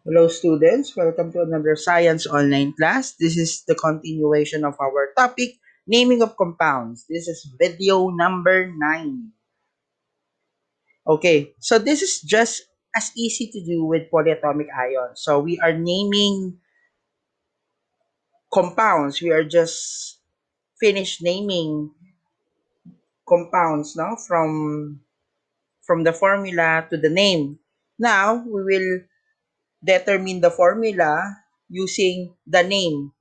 Hello students, welcome to another science online class. This is the continuation of our topic, naming of compounds. This is video number 9. Okay, so this is just as easy to do with polyatomic ions. So we are naming compounds. We are just finished naming compounds now from the formula to the name. Now we will determine the formula using the name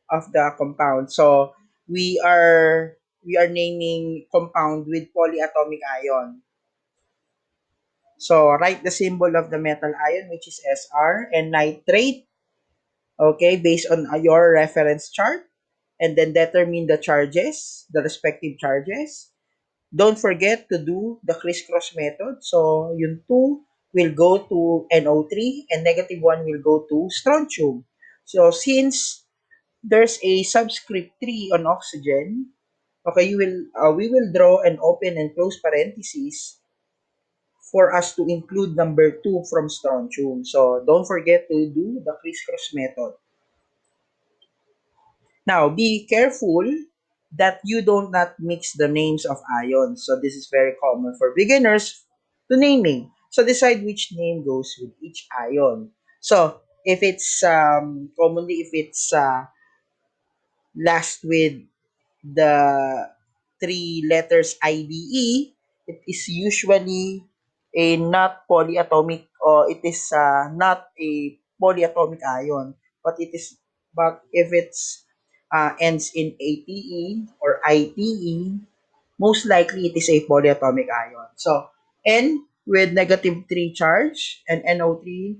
of the compound. So we are naming compound with polyatomic ion. So write the symbol of the metal ion, which is Sr, and nitrate, okay, based on your reference chart, and then determine the charges, the respective charges. Don't forget to do the crisscross method. So yung 2 will go to NO3 and negative 1 will go to strontium. So since there's a subscript 3 on oxygen, okay, we will draw an open and close parentheses for us to include number 2 from strontium. So don't forget to do the crisscross method. Now, be careful that you don't not mix the names of ions. So this is very common for beginners to naming. So decide which name goes with each ion. So if it's commonly if it's last with the three letters IDE, it is usually a not polyatomic, or it is not a polyatomic ion, but if it's ends in ATE or ITE, most likely it is a polyatomic ion. So N with negative 3 charge and NO3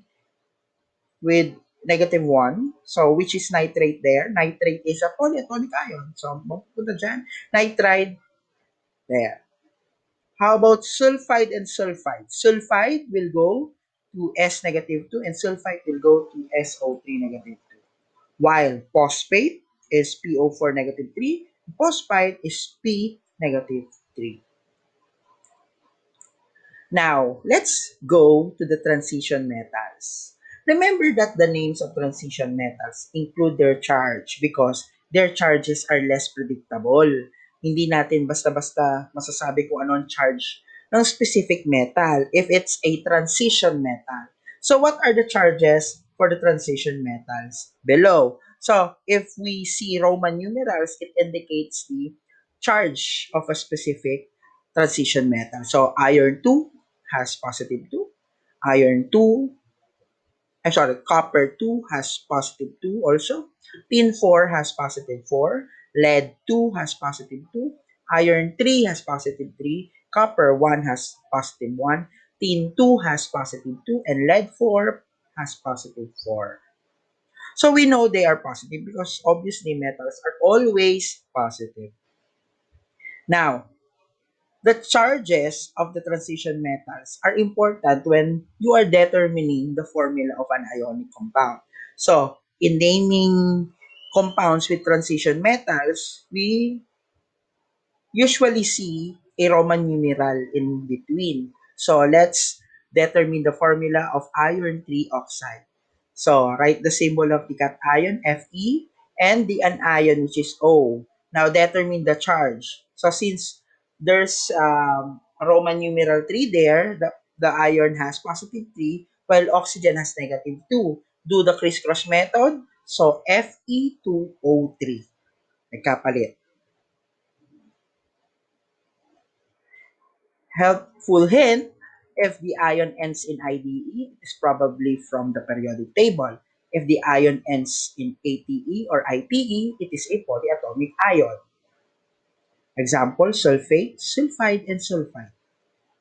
with negative 1. So, which is nitrate there. Nitrate is a polyatomic ion. So, mapupunta dyan. Nitride there. How about sulfide and sulfide? Sulfide will go to S negative 2 and sulfide will go to SO3 negative 2. While phosphate is PO4 negative 3, phosphide is P negative 3. Now, let's go to the transition metals. Remember that the names of transition metals include their charge because their charges are less predictable. Hindi natin basta-basta masasabi kung ano ang charge ng specific metal if it's a transition metal. So what are the charges for the transition metals? Below. So if we see Roman numerals, it indicates the charge of a specific transition metal. So iron 2 has positive 2. Iron 2, copper 2 has positive 2 also. Tin 4 has positive 4. Lead 2 has positive 2. Iron 3 has positive 3. Copper 1 has positive 1. Tin 2 has positive 2. And lead 4 has positive 4. So we know they are positive because obviously metals are always positive. Now, the charges of the transition metals are important when you are determining the formula of an ionic compound. So, in naming compounds with transition metals, we usually see a Roman numeral in between. So, let's determine the formula of iron 3 oxide. So, write the symbol of the cation, Fe, and the anion, which is O. Now, determine the charge. So, since there's Roman numeral 3 there, the iron has positive 3, while oxygen has negative 2. Do the crisscross method. So, Fe2O3. Nagkapalit. Helpful hint, if the ion ends in IDE, it is probably from the periodic table. If the ion ends in ATE or IPE, it is a polyatomic ion. Example, sulfate, sulfide, and sulfide.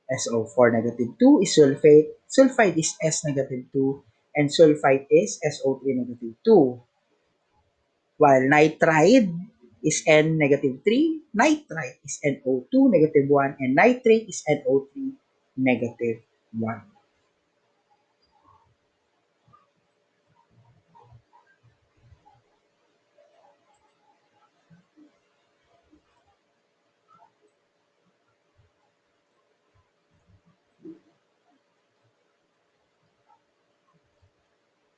SO4 negative 2 is sulfate, sulfide is S negative 2, and sulfide is SO3 negative 2. While nitride is N negative 3, nitrite is NO2 negative 1, and nitrate is NO3 negative 1.